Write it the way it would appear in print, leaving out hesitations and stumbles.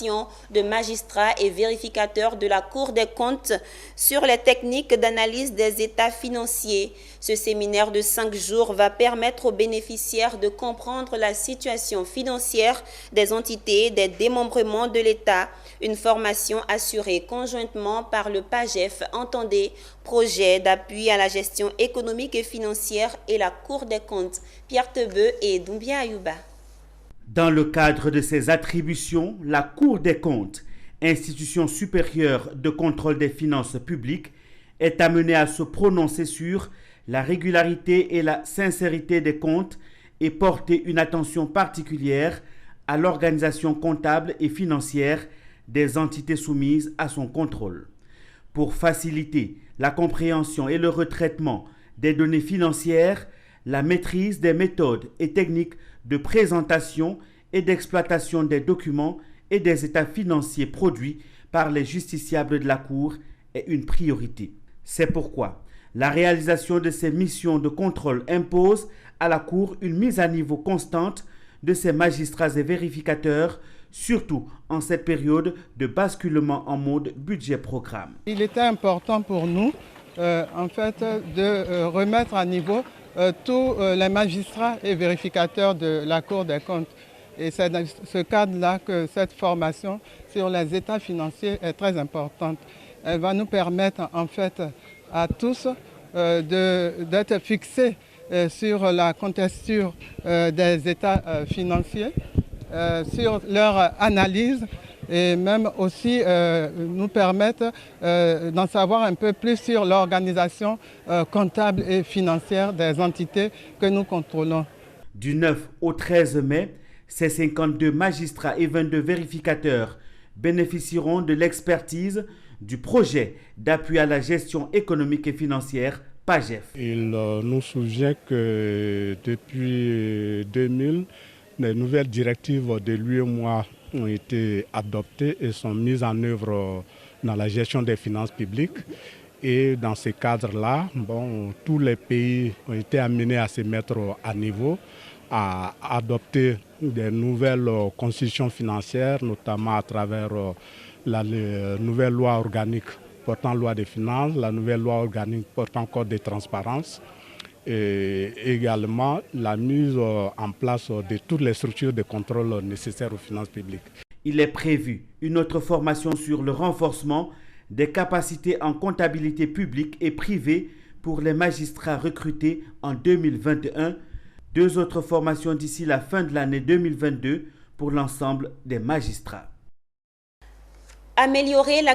formation de magistrats et vérificateurs de la Cour des comptes sur les techniques d'analyse des états financiers. Ce séminaire de 5 jours va permettre aux bénéficiaires de comprendre la situation financière des entités des démembrements de l'État. Une formation assurée conjointement par le PAGEF, entendez, projet d'appui à la gestion économique et financière et la Cour des comptes. Pierre Tebeu et Doumbia Ayouba. Dans le cadre de ses attributions, la Cour des comptes, institution supérieure de contrôle des finances publiques, est amenée à se prononcer sur la régularité et la sincérité des comptes et porter une attention particulière à l'organisation comptable et financière des entités soumises à son contrôle. Pour faciliter la compréhension et le retraitement des données financières, la maîtrise des méthodes et techniques de présentation et d'exploitation des documents et des états financiers produits par les justiciables de la Cour est une priorité. C'est pourquoi la réalisation de ces missions de contrôle impose à la Cour une mise à niveau constante de ses magistrats et vérificateurs, surtout en cette période de basculement en mode budget-programme. Il était important pour nous de remettre à niveau tous les magistrats et vérificateurs de la Cour des comptes. Et c'est dans ce cadre-là que cette formation sur les états financiers est très importante. Elle va nous permettre en fait à tous d'être fixés sur la contexture des états financiers, sur leur analyse et même aussi nous permettre d'en savoir un peu plus sur l'organisation comptable et financière des entités que nous contrôlons. Du 9 au 13 mai, ces 52 magistrats et 22 vérificateurs bénéficieront de l'expertise du projet d'appui à la gestion économique et financière PAGEF. Il nous souvient que depuis 2000, les nouvelles directives de l'UEMOA ont été adoptées et sont mises en œuvre dans la gestion des finances publiques. Et dans ce cadre-là, tous les pays ont été amenés à se mettre à niveau, à adopter des nouvelles constitutions financières, notamment à travers la nouvelle loi organique portant loi des finances, la nouvelle loi organique portant code de transparence, et également la mise en place de toutes les structures de contrôle nécessaires aux finances publiques. Il est prévu une autre formation sur le renforcement des capacités en comptabilité publique et privée pour les magistrats recrutés en 2021. 2 autres formations d'ici la fin de l'année 2022 pour l'ensemble des magistrats. Améliorer la